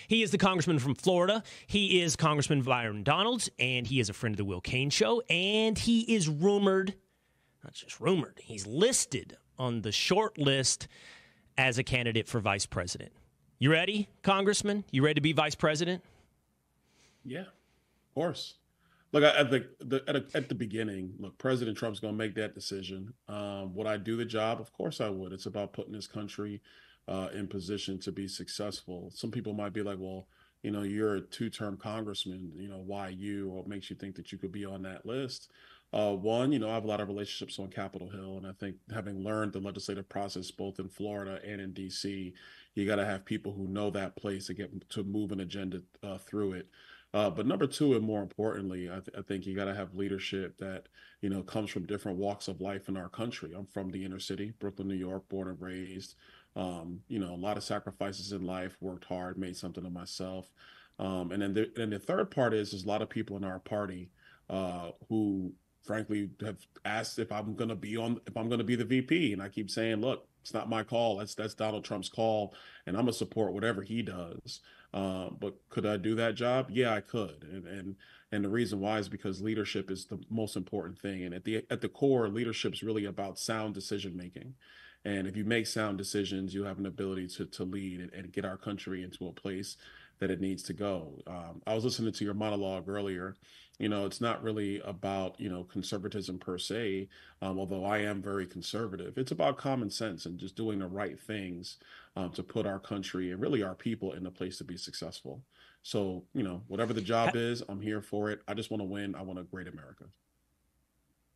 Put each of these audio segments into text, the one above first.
He is the congressman from Florida. He is Congressman Byron Donalds, and he is a friend of the Will Cain Show. And he is rumored, not just rumored, he's listed on the short list as a candidate for vice president. You ready, Congressman? You ready to be vice president? Yeah, of course. Look, at the beginning, look, President Trump's going to make that decision. Would I do the job? Of course I would. It's about putting this country in position to be successful. Some people might be like, well, you're a two-term congressman. Why you? What makes you think that you could be on that list? One, I have a lot of relationships on Capitol Hill, and I think having learned the legislative process both in Florida and in D.C., you got to have people who know that place to move an agenda through it. But number two, and more importantly, I think you got to have leadership that, comes from different walks of life in our country. I'm from the inner city, Brooklyn, New York, born and raised. A lot of sacrifices in life, worked hard, made something of myself. And then the third part is there's a lot of people in our party who, frankly, have asked if I'm going to be the VP. And I keep saying, look, it's not my call. That's Donald Trump's call, and I'm gonna support whatever he does. But could I do that job? Yeah, I could. And the reason why is because leadership is the most important thing. And at the core, leadership is really about sound decision making. And if you make sound decisions, you have an ability to lead and get our country into a place that it needs to go. I was listening to your monologue earlier. It's not really about, conservatism per se, although I am very conservative. It's about common sense and just doing the right things to put our country and really our people in a place to be successful. So, whatever the job is, I'm here for it. I just want to win. I want a great America.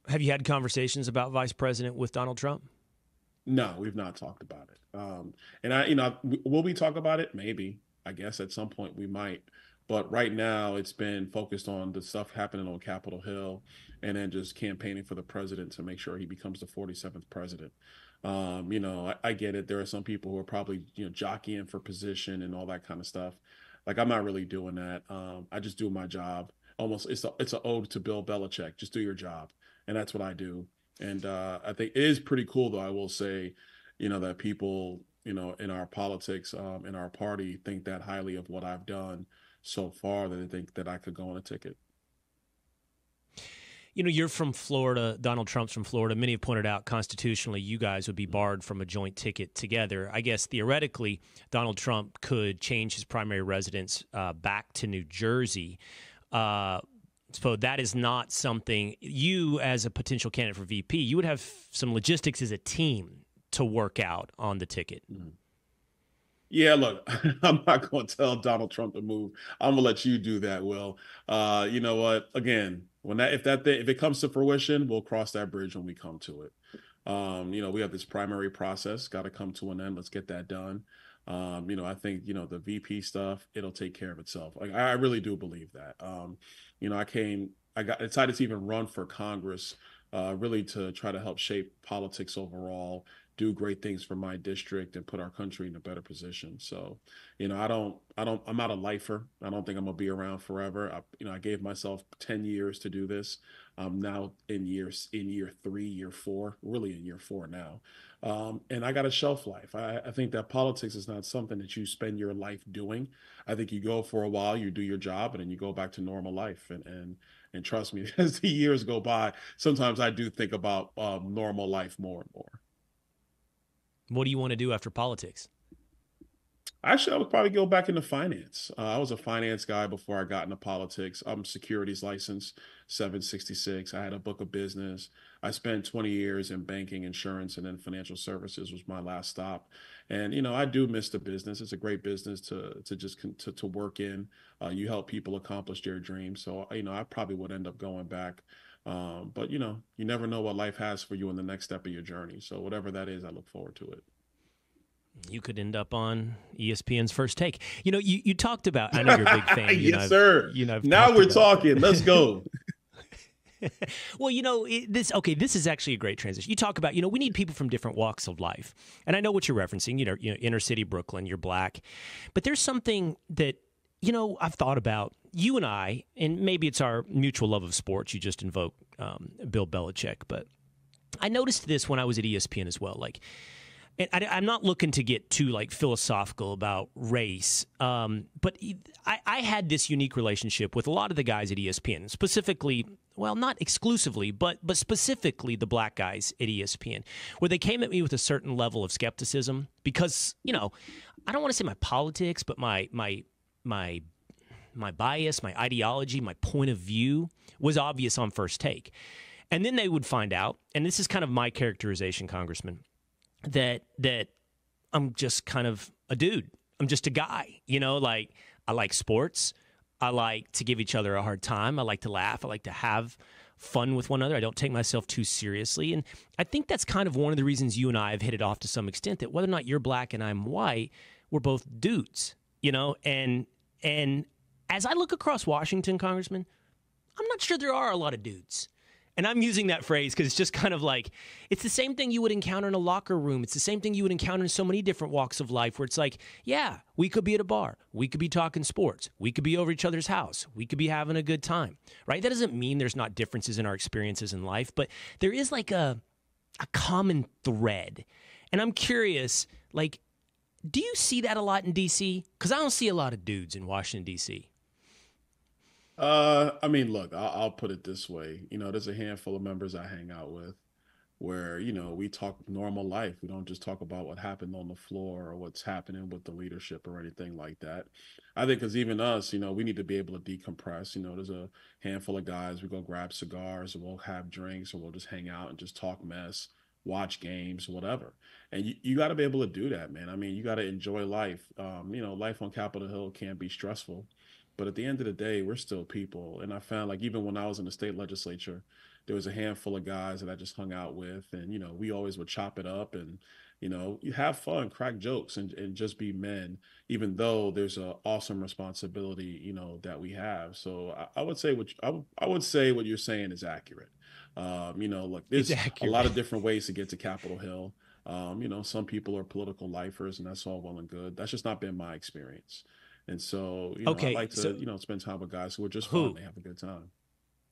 Have you had conversations about vice president with Donald Trump? No, we've not talked about it. Will we talk about it? Maybe. I guess at some point we might. But right now it's been focused on the stuff happening on Capitol Hill and then just campaigning for the president to make sure he becomes the 47th president. I get it. There are some people who are probably, jockeying for position and all that kind of stuff. Like, I'm not really doing that. I just do my job. Almost it's an ode to Bill Belichick. Just do your job. And that's what I do. And I think it is pretty cool, though, I will say, that people, in our politics, in our party, think that highly of what I've done so far that they think that I could go on a ticket. You're from Florida. Donald Trump's from Florida. Many have pointed out constitutionally you guys would be barred from a joint ticket together. I guess theoretically, Donald Trump could change his primary residence back to New Jersey. So that is not something you, as a potential candidate for VP, you would have some logistics as a team to work out on the ticket. Mm-hmm. Yeah, look, I'm not going to tell Donald Trump to move. I'm gonna let you do that, Will. You know what? Again, if it comes to fruition, we'll cross that bridge when we come to it. We have this primary process, got to come to an end. Let's get that done. I think the VP stuff, it'll take care of itself. Like, I really do believe that. I got excited to even run for Congress, really to try to help shape politics overall, do great things for my district and put our country in a better position. So, I'm not a lifer. I don't think I'm gonna be around forever. I gave myself 10 years to do this. I'm now in year 3, year 4, really in year 4 now. And I got a shelf life. I think that politics is not something that you spend your life doing. I think you go for a while, you do your job, and then you go back to normal life. And trust me, as the years go by, sometimes I do think about normal life more and more. What do you want to do after politics? Actually, I would probably go back into finance. I was a finance guy before I got into politics. I'm securities license 766. I had a book of business. I spent 20 years in banking, insurance, and then financial services was my last stop. And, I do miss the business. It's a great business to work in. You help people accomplish their dreams. So, I probably would end up going back. But, you never know what life has for you in the next step of your journey. So whatever that is, I look forward to it. You could end up on ESPN's First Take. You talked about, I know you're a big fan. Yes, sir. Now we're talking. Let's go. Well, this is actually a great transition. You talk about, we need people from different walks of life. And I know what you're referencing, inner city Brooklyn, you're black. But there's something that, I've thought about. You and I, and maybe it's our mutual love of sports. You just invoked Bill Belichick. But I noticed this when I was at ESPN as well. Like, and I'm not looking to get too like philosophical about race, but I had this unique relationship with a lot of the guys at ESPN, specifically, well, not exclusively, but specifically the black guys at ESPN, where they came at me with a certain level of skepticism because, I don't want to say my politics, but my bias, my ideology, my point of view was obvious on first take. And then they would find out, and this is kind of my characterization, Congressman, that I'm just kind of a dude. I'm just a guy, like I like sports. I like to give each other a hard time. I like to laugh. I like to have fun with one another. I don't take myself too seriously. And I think that's kind of one of the reasons you and I have hit it off to some extent, that whether or not you're black and I'm white, we're both dudes, and as I look across Washington, Congressman, I'm not sure there are a lot of dudes. And I'm using that phrase because it's just kind of like, it's the same thing you would encounter in a locker room. It's the same thing you would encounter in so many different walks of life where it's like, yeah, we could be at a bar. We could be talking sports. We could be over each other's house. We could be having a good time, right? That doesn't mean there's not differences in our experiences in life, but there is like a common thread. And I'm curious, like, do you see that a lot in D.C.? Because I don't see a lot of dudes in Washington, D.C. I mean, look, I'll put it this way. There's a handful of members I hang out with where, we talk normal life. We don't just talk about what happened on the floor or what's happening with the leadership or anything like that. I think because even us, we need to be able to decompress. There's a handful of guys, we go grab cigars or we'll have drinks or we'll just hang out and just talk mess, watch games, whatever. And you got to be able to do that, man. I mean, you got to enjoy life. Life on Capitol Hill can be stressful. But at the end of the day, we're still people. And I found like even when I was in the state legislature, there was a handful of guys that I just hung out with. And, we always would chop it up and, you have fun, crack jokes and just be men, even though there's an awesome responsibility, that we have. So I would say I would say what you're saying is accurate. Look, there's a lot of different ways to get to Capitol Hill. Some people are political lifers and that's all well and good. That's just not been my experience. And so, I like to, spend time with guys who are just fun. They have a good time.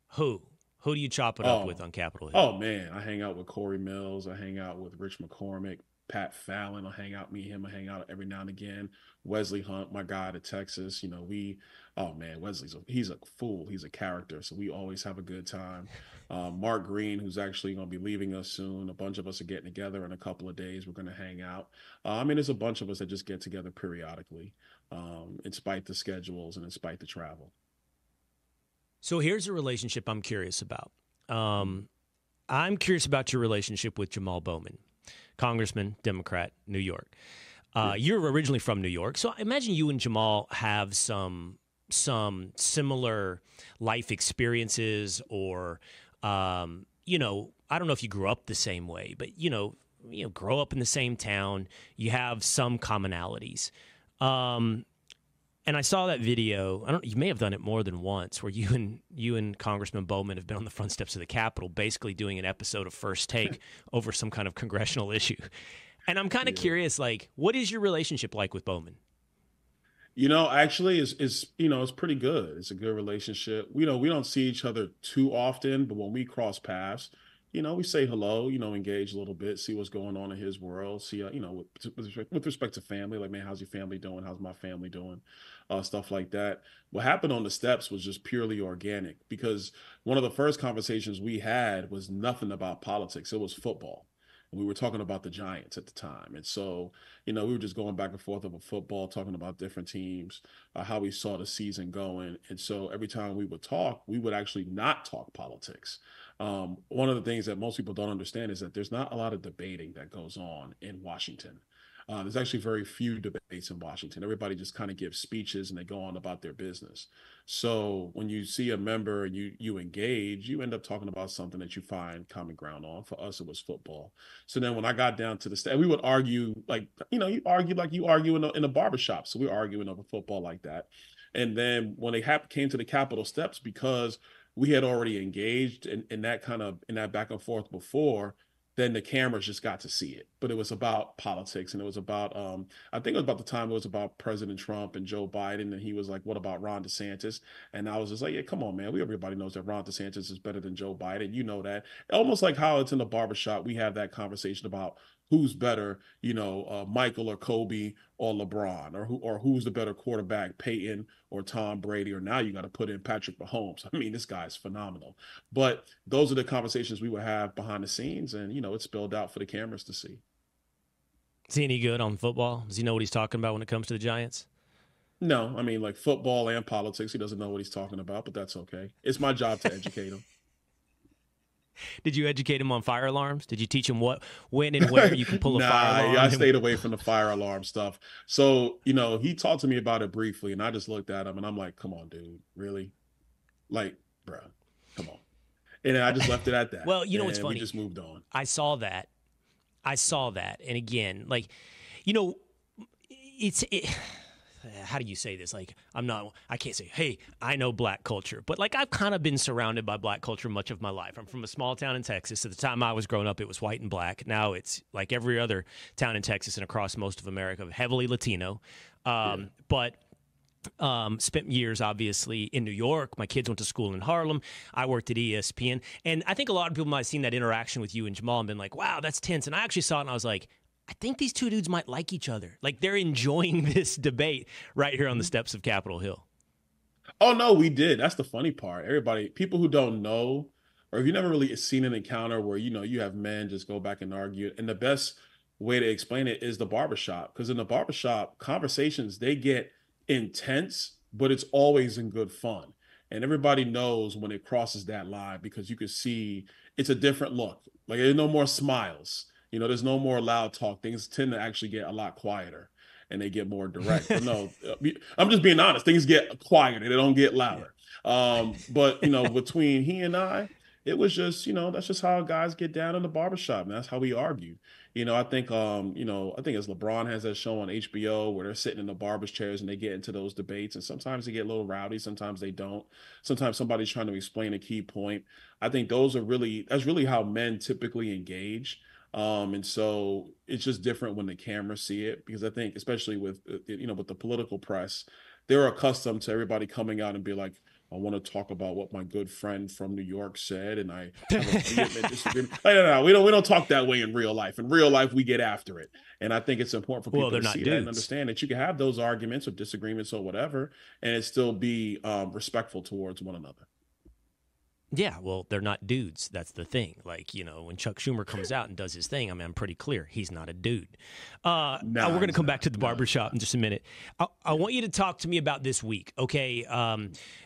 Who do you chop it up with on Capitol Hill? Oh, man. I hang out with Corey Mills. I hang out with Rich McCormick, Pat Fallon. I hang out, me and him. I hang out every now and again. Wesley Hunt, my guy to Texas. He's a fool. He's a character. So we always have a good time. Mark Green, who's actually going to be leaving us soon. A bunch of us are getting together in a couple of days. We're going to hang out. There's a bunch of us that just get together periodically, in spite the schedules and in spite the travel. So here's a relationship I'm curious about. I'm curious about your relationship with Jamal Bowman, Congressman, Democrat, New York. You're originally from New York, so I imagine you and Jamal have some similar life experiences, or I don't know if you grew up the same way, but grow up in the same town. You have some commonalities. And I saw that video. You may have done it more than once, where you and Congressman Bowman have been on the front steps of the Capitol, basically doing an episode of First Take over some kind of congressional issue. And I'm kind of curious, like, what is your relationship like with Bowman? Actually, it's pretty good. It's a good relationship. We don't see each other too often, but when we cross paths, we say hello, engage a little bit, see what's going on in his world, see, with respect to family, like, man, how's your family doing? How's my family doing? Stuff like that. What happened on the steps was just purely organic, because one of the first conversations we had was nothing about politics. It was football. And we were talking about the Giants at the time. And so, we were just going back and forth over football, talking about different teams, how we saw the season going. And so every time we would talk, we would actually not talk politics. One of the things that most people don't understand is that there's not a lot of debating that goes on in Washington. There's actually very few debates in Washington. Everybody just kind of gives speeches and they go on about their business. So when you see a member and you engage, you end up talking about something that you find common ground on. For us, it was football. So then when I got down to the state, we would argue like, you argue like you argue in a barbershop. So we were arguing over football like that. And then when they came to the Capitol steps, because we had already engaged in that back and forth before, then the cameras just got to see it. But it was about politics, and it was about, I think it was about the time it was about President Trump and Joe Biden, and he was like, what about Ron DeSantis? And I was just like, yeah, come on, man. Everybody knows that Ron DeSantis is better than Joe Biden. You know that. Almost like how it's in the barbershop, we have that conversation about who's better, Michael or Kobe or LeBron, or who's the better quarterback, Peyton or Tom Brady, or now you got to put in Patrick Mahomes. I mean, this guy's phenomenal. But those are the conversations we would have behind the scenes, and it's spilled out for the cameras to see. Is he any good on football? Does he know what he's talking about when it comes to the Giants? No, I mean, like football and politics, he doesn't know what he's talking about, but that's okay. It's my job to educate him. Did you educate him on fire alarms? Did you teach him when and where you can pull a fire alarm? Yeah, I stayed away from the fire alarm stuff. So, he talked to me about it briefly, and I just looked at him and I'm like, come on, dude, really? Like, bro, come on. And then I just left it at that. Well, what's funny? We just moved on. I saw that. And again, like, how do you say this? Like, I can't say, hey, I know black culture, but like I've kind of been surrounded by black culture much of my life. I'm from a small town in Texas. At the time I was growing up, it was white and black. Now it's like every other town in Texas and across most of America, heavily Latino. But spent years, obviously, in New York. My kids went to school in Harlem. I worked at ESPN. And I think a lot of people might have seen that interaction with you and Jamal and been like, wow, that's tense. And I actually saw it and I was like, I think these two dudes might like each other. Like, they're enjoying this debate right here on the steps of Capitol Hill. Oh, no, we did. That's the funny part. People who don't know, or if you've never really seen an encounter where, you have men just go back and argue. And the best way to explain it is the barbershop. Because in the barbershop, conversations, they get intense, but it's always in good fun. And everybody knows when it crosses that line because you can see it's a different look. Like, there's no more smiles. There's no more loud talk. Things tend to actually get a lot quieter and they get more direct. But no, I'm just being honest. Things get quieter. They don't get louder. But, between he and I, it was just, that's just how guys get down in the barbershop. And that's how we argue. I think as LeBron has that show on HBO where they're sitting in the barber's chairs and they get into those debates. And sometimes they get a little rowdy. Sometimes they don't. Sometimes somebody's trying to explain a key point. I think that's really how men typically engage. And so it's just different when the cameras see it, because I think especially with the political press, they're accustomed to everybody coming out and be like, I want to talk about what my good friend from New York said, and I have a vehement disagreement. No, we don't talk that way in real life. In real life, we get after it, and I think it's important for people to see that and understand that you can have those arguments or disagreements or whatever, and it still be respectful towards one another. Yeah, well, they're not dudes. That's the thing. Like, when Chuck Schumer comes out and does his thing, I mean, I'm pretty clear. He's not a dude. We're going to come back to the barbershop in just a minute. I want you to talk to me about this week, okay?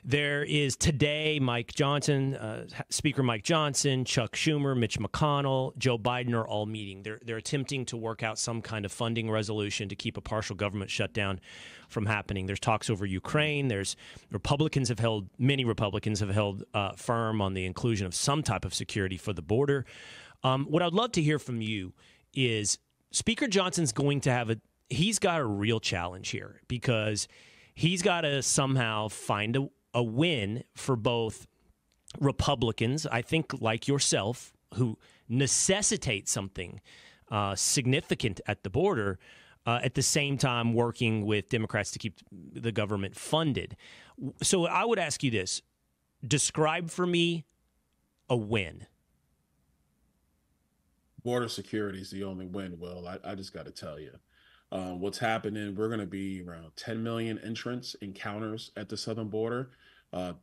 There is today Mike Johnson, Speaker Mike Johnson, Chuck Schumer, Mitch McConnell, Joe Biden are all meeting. They're attempting to work out some kind of funding resolution to keep a partial government shutdown from happening. There's talks over Ukraine. Many Republicans have held firm on the inclusion of some type of security for the border. What I'd love to hear from you is Speaker Johnson's going to he's got a real challenge here, because he's got to somehow find a win for both Republicans, I think, like yourself, who necessitate something significant at the border, at the same time working with Democrats to keep the government funded. So I would ask you this. Describe for me a win. Border security is the only win, Will. I just got to tell you. What's happening, we're going to be around 10 million entrance encounters at the southern border.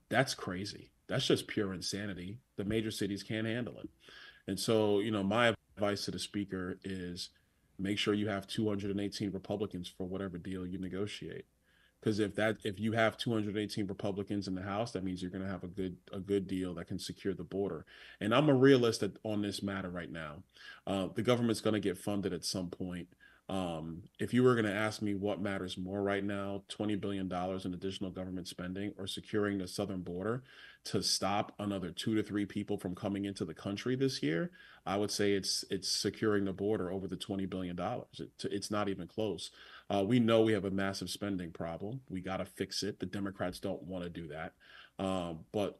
That's crazy. That's just pure insanity. The major cities can't handle it. And so, my advice to the speaker is make sure you have 218 Republicans for whatever deal you negotiate. Because if you have 218 Republicans in the House, that means you're going to have a good deal that can secure the border. And I'm a realist on this matter right now. The government's going to get funded at some point. If you were going to ask me what matters more right now, $20 billion in additional government spending or securing the southern border to stop another 2 to 3 people from coming into the country this year, I would say it's securing the border over the $20 billion. It's not even close. We know we have a massive spending problem. We got to fix it. The Democrats don't want to do that. But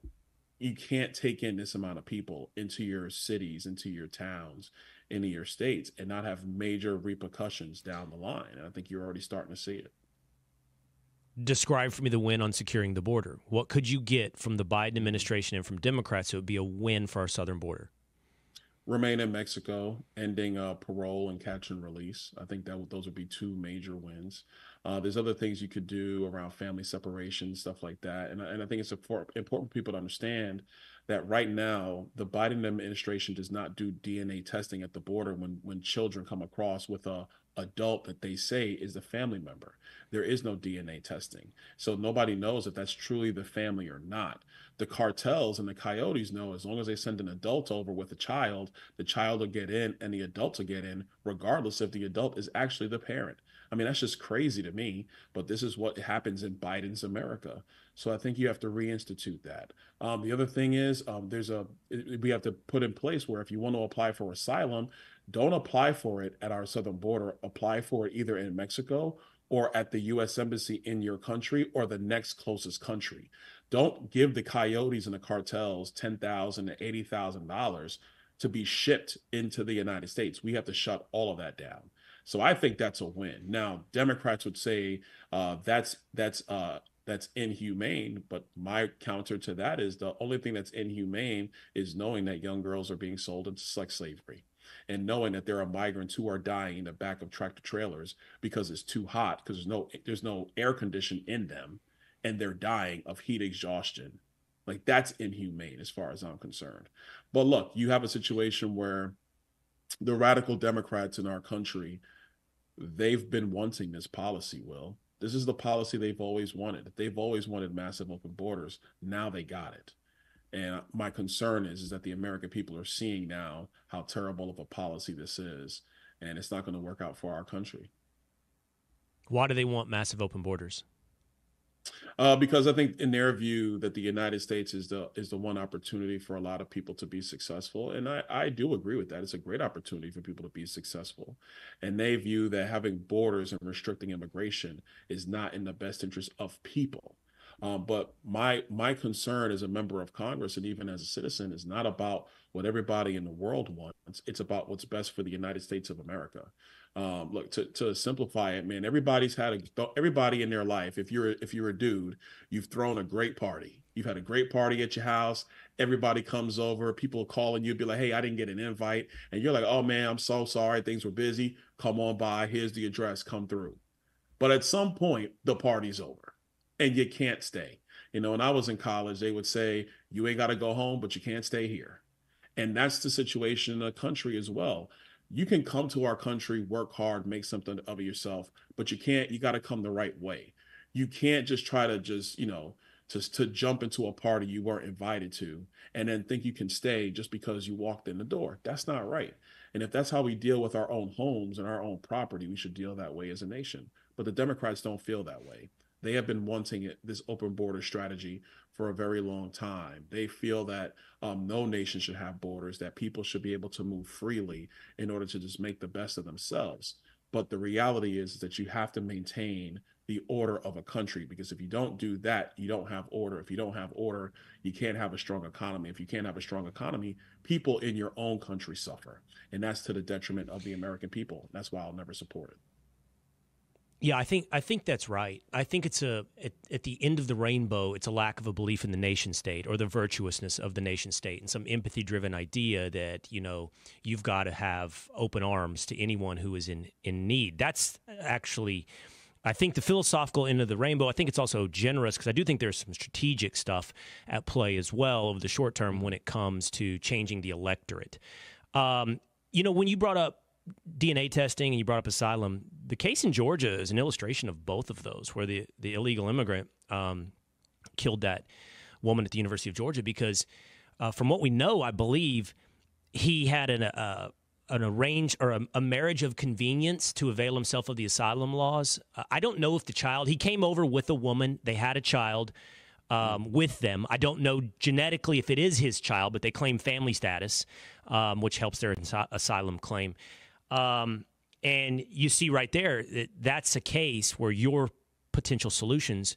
you can't take in this amount of people into your cities, into your towns, into your states, and not have major repercussions down the line. And I think you're already starting to see it. Describe for me the win on securing the border. What could you get from the Biden administration and from Democrats that would be a win for our southern border? remain in Mexico, ending parole and catch and release. I think those would be two major wins. There's other things you could do around family separation, stuff like that. And I think it's important for people to understand that right now, the Biden administration does not do DNA testing at the border when children come across with a adult that they say is a family member. There is no DNA testing. So nobody knows if that's truly the family or not. The cartels and the coyotes know as long as they send an adult over with a child, the child will get in and the adult will get in, regardless if the adult is actually the parent. I mean, that's just crazy to me, but this is what happens in Biden's America. So I think you have to reinstitute that. The other thing is we have to put in place where if you want to apply for asylum, don't apply for it at our southern border. Apply for it either in Mexico or at the U.S. Embassy in your country or the next closest country. Don't give the coyotes and the cartels $10,000 to $80,000 to be shipped into the United States. We have to shut all of that down. So I think that's a win. Now, Democrats would say that's inhumane, but my counter to that is the only thing that's inhumane is knowing that young girls are being sold into sex slavery and knowing that there are migrants who are dying in the back of tractor trailers because it's too hot because there's no air condition in them and they're dying of heat exhaustion. Like that's inhumane as far as I'm concerned. But look, you have a situation where the radical Democrats in our country, they've been wanting this policy, Will. This is the policy they've always wanted. They've always wanted massive open borders. Now they got it. And my concern is that the American people are seeing now how terrible of a policy this is, and it's not going to work out for our country. Why do they want massive open borders? Because I think in their view that the United States is the one opportunity for a lot of people to be successful. And I do agree with that. It's a great opportunity for people to be successful. And they view that having borders and restricting immigration is not in the best interest of people. But my concern as a member of Congress and even as a citizen is not about what everybody in the world wants. It's about what's best for the United States of America. Look, to simplify it, man, everybody in their life, if you're a dude, you've thrown a great party. You've had a great party at your house. Everybody comes over. People are calling you, be like, hey, I didn't get an invite. And you're like, oh, man, I'm so sorry. Things were busy. Come on by. Here's the address. Come through. But at some point, the party's over and you can't stay. When I was in college, they would say, you ain't got to go home, but you can't stay here. And that's the situation in the country as well. You can come to our country, work hard, make something of yourself, but you got to come the right way. You can't just try to to jump into a party you weren't invited to and then think you can stay just because you walked in the door. That's not right. And if that's how we deal with our own homes and our own property, we should deal that way as a nation. But the Democrats don't feel that way. They have been wanting this open border strategy for a very long time. They feel that no nation should have borders, that people should be able to move freely in order to just make the best of themselves. But the reality is that you have to maintain the order of a country, because if you don't do that, you don't have order. If you don't have order, you can't have a strong economy. If you can't have a strong economy, people in your own country suffer. And that's to the detriment of the American people. That's why I'll never support it. Yeah, I think that's right. I think it's at the end of the rainbow, it's a lack of a belief in the nation state or the virtuousness of the nation state and some empathy-driven idea that, you've got to have open arms to anyone who is in need. That's actually, I think, the philosophical end of the rainbow. I think it's also generous because I do think there's some strategic stuff at play as well over the short term when it comes to changing the electorate. When you brought up DNA testing and you brought up asylum, the case in Georgia is an illustration of both of those, where the illegal immigrant killed that woman at the University of Georgia because from what we know, I believe he had an arranged or a marriage of convenience to avail himself of the asylum laws. I don't know if he came over with a woman, they had a child with them. I don't know genetically if it is his child, but they claim family status, which helps their asylum claim. And you see right there that's a case where your potential solutions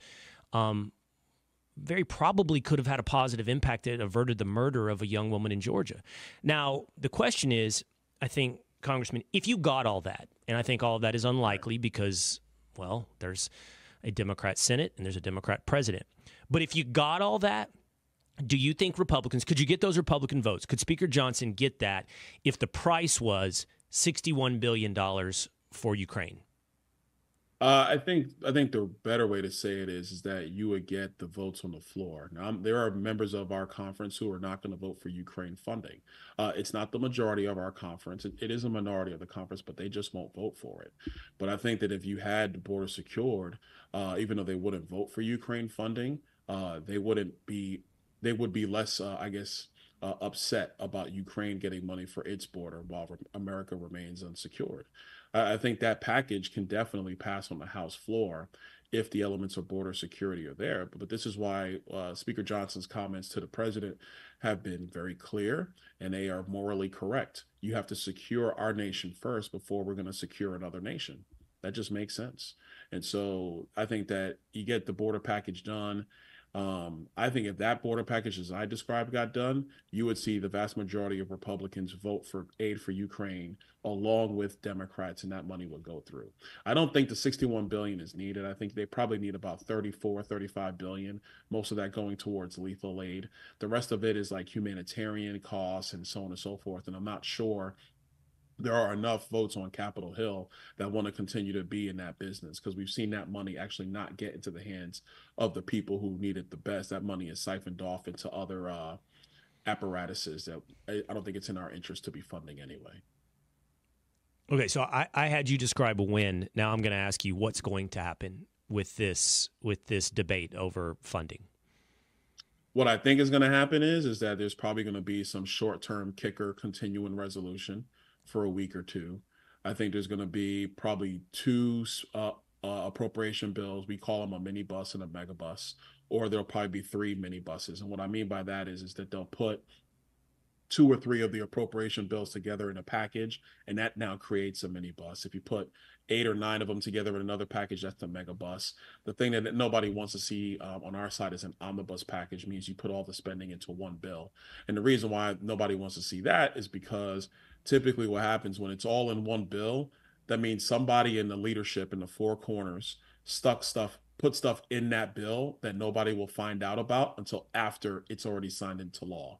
very probably could have had a positive impact that averted the murder of a young woman in Georgia. Now, the question is, I think, Congressman, if you got all that, and I think all of that is unlikely because, well, there's a Democrat Senate and there's a Democrat president. But if you got all that Do you think Republicans, could you get those Republican votes? Could Speaker Johnson get that if the price was $61 billion for Ukraine? I think the better way to say it is that you would get the votes on the floor. Now, there are members of our conference who are not going to vote for Ukraine funding. It's not the majority of our conference. It is a minority of the conference, but they just won't vote for it. But I think that if you had the border secured, even though they wouldn't vote for Ukraine funding, they wouldn't be. They would be less, I guess, upset about Ukraine getting money for its border while America remains unsecured. I think that package can definitely pass on the House floor if the elements of border security are there. But this is why Speaker Johnson's comments to the president have been very clear, and they are morally correct. You have to secure our nation first before we're going to secure another nation. That just makes sense. And so I think that you get the border package done. I think if that border package, as I described, got done, you would see the vast majority of Republicans vote for aid for Ukraine along with Democrats, and that money would go through. I don't think the 61 billion is needed. I think they probably need about 34, 35 billion, most of that going towards lethal aid. The rest of it is like humanitarian costs and so on and so forth. And I'm not sure there are enough votes on Capitol Hill that want to continue to be in that business, because we've seen that money actually not get into the hands of the people who need it the best. That money is siphoned off into other apparatuses that I don't think it's in our interest to be funding anyway. Okay, so I had you describe a win. Now I'm going to ask you what's going to happen with this debate over funding. What I think is going to happen is that there's probably going to be some short-term kicker continuing resolution for a week or two. I think there's going to be probably two appropriation bills. We call them a mini bus and a mega bus, or there'll probably be three mini buses. And what I mean by that is that they'll put two or three of the appropriation bills together in a package, and that now creates a mini bus. If you put 8 or 9 of them together in another package, that's the mega bus. The thing that nobody wants to see on our side is an omnibus package. Means you put all the spending into one bill. And the reason why nobody wants to see that is because typically what happens when it's all in one bill, that means somebody in the leadership in the four corners put stuff in that bill that nobody will find out about until after it's already signed into law.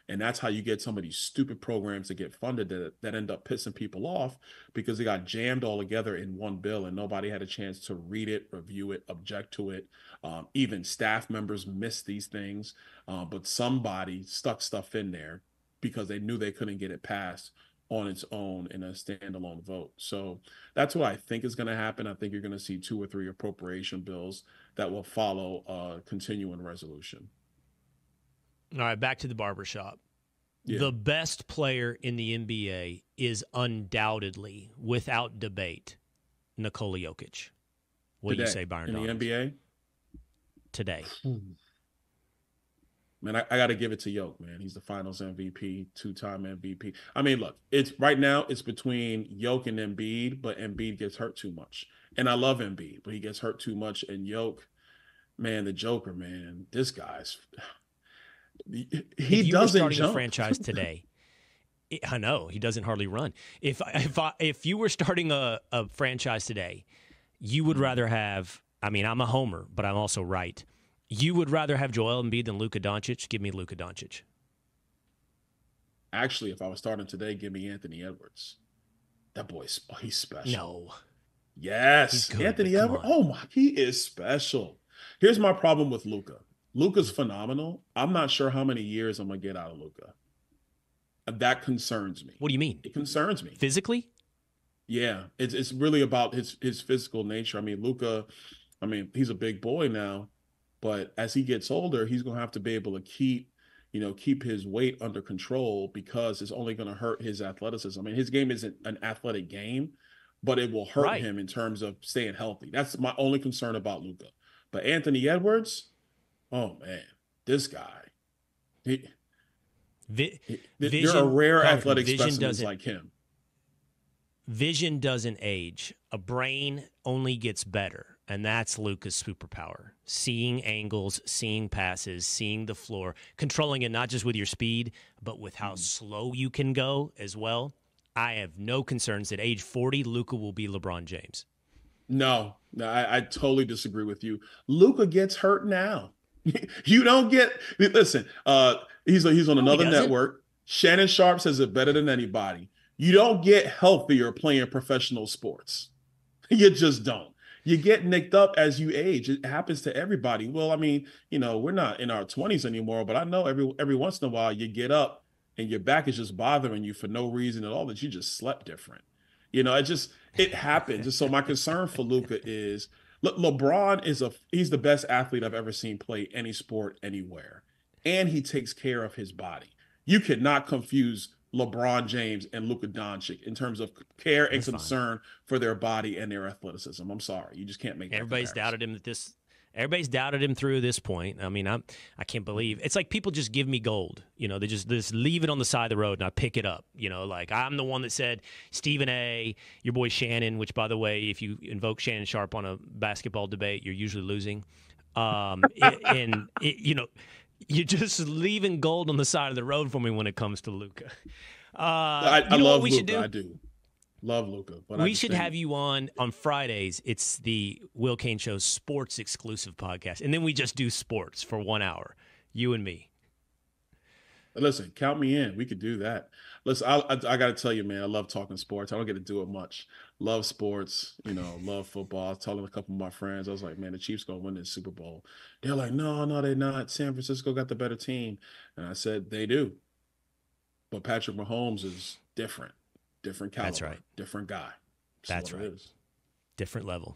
And that's how you get some of these stupid programs that get funded that end up pissing people off, because they got jammed all together in one bill and nobody had a chance to read it, review it, object to it. Even staff members missed these things, but somebody stuck stuff in there because they knew they couldn't get it passed on its own in a standalone vote. So that's what I think is going to happen. I think you're going to see 2 or 3 appropriation bills that will follow a continuing resolution. All right, back to the barbershop. Yeah. The best player in the NBA is undoubtedly, without debate, Nikola Jokic. What do you say, Byron Donalds? In the NBA? Today. Man, I got to give it to Jokic, man. He's the finals MVP, 2-time MVP. I mean, look, it's right now it's between Jokic and Embiid, but Embiid gets hurt too much. And I love Embiid, but he gets hurt too much. And Jokic, man, the Joker, man, this guy's... He doesn't jump. A franchise today, I know he doesn't hardly run. If you were starting a franchise today, you would rather have. I mean, I'm a homer, but I'm also right. You would rather have Joel Embiid than Luka Doncic. Give me Luka Doncic. Actually, if I was starting today, give me Anthony Edwards. That boy's he's special. No. Yes, good, Anthony Edwards. Oh my, he is special. Here's my problem with Luka. Luka's phenomenal. I'm not sure how many years I'm going to get out of Luka. That concerns me. What do you mean? It concerns me. Physically? Yeah, it's really about his physical nature. I mean, Luka, he's a big boy now, but as he gets older, he's going to have to be able to keep his weight under control, because it's only going to hurt his athleticism. I mean, his game isn't an athletic game, but it will hurt him in terms of staying healthy. That's my only concern about Luka. But Anthony Edwards, oh man, this guy. There are rare athletic specimens like him. Vision doesn't age. A brain only gets better, and that's Luka's superpower. Seeing angles, seeing passes, seeing the floor, controlling it not just with your speed, but with how slow you can go as well. I have no concerns that age 40, Luka will be LeBron James. No, I totally disagree with you. Luka gets hurt now. You don't get listen. He's on No, he another doesn't. network. Shannon Sharp says it better than anybody. You don't get healthier playing professional sports. You just don't. You get nicked up as you age. It happens to everybody. Well, I mean, we're not in our 20s anymore, but I know every once in a while you get up and your back is just bothering you for no reason at all, that you just slept different. It happens. And so my concern for Luka is, look, LeBron he's the best athlete I've ever seen play any sport anywhere. And he takes care of his body. You cannot confuse LeBron James and Luka Doncic in terms of care and That's fine. concern for their body and their athleticism. I'm sorry, you just can't make that Everybody's comparison. doubted him Everybody's doubted him through this point. I mean, I can't believe it's like people just give me gold. They just leave it on the side of the road and I pick it up. Like I'm the one that said Stephen A, your boy Shannon. Which, by the way, if you invoke Shannon Sharp on a basketball debate, you're usually losing. You're just leaving gold on the side of the road for me when it comes to Luka. I you know love what we Luka. should do? I do love Luka, but We should have you on Fridays. It's the Will Kane Show's sports exclusive podcast. And then we just do sports for 1 hour, you and me. Listen, count me in. We could do that. Listen, I got to tell you, man, I love talking sports. I don't get to do it much. Love sports, love football. I was telling a couple of my friends, I was like, man, the Chiefs going to win this Super Bowl. They're like, no, they're not. San Francisco got the better team. And I said, they do. But Patrick Mahomes is different caliber. That's right. Different guy. That's right. Different level.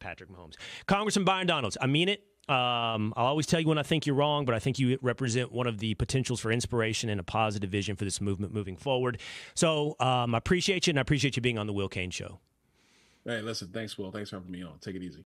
Patrick Mahomes. Congressman Byron Donalds, I mean it. I'll always tell you when I think you're wrong, but I think you represent one of the potentials for inspiration and a positive vision for this movement moving forward. So I appreciate you, and I appreciate you being on the Will Kane Show. Hey, listen, thanks, Will. Thanks for having me on. Take it easy.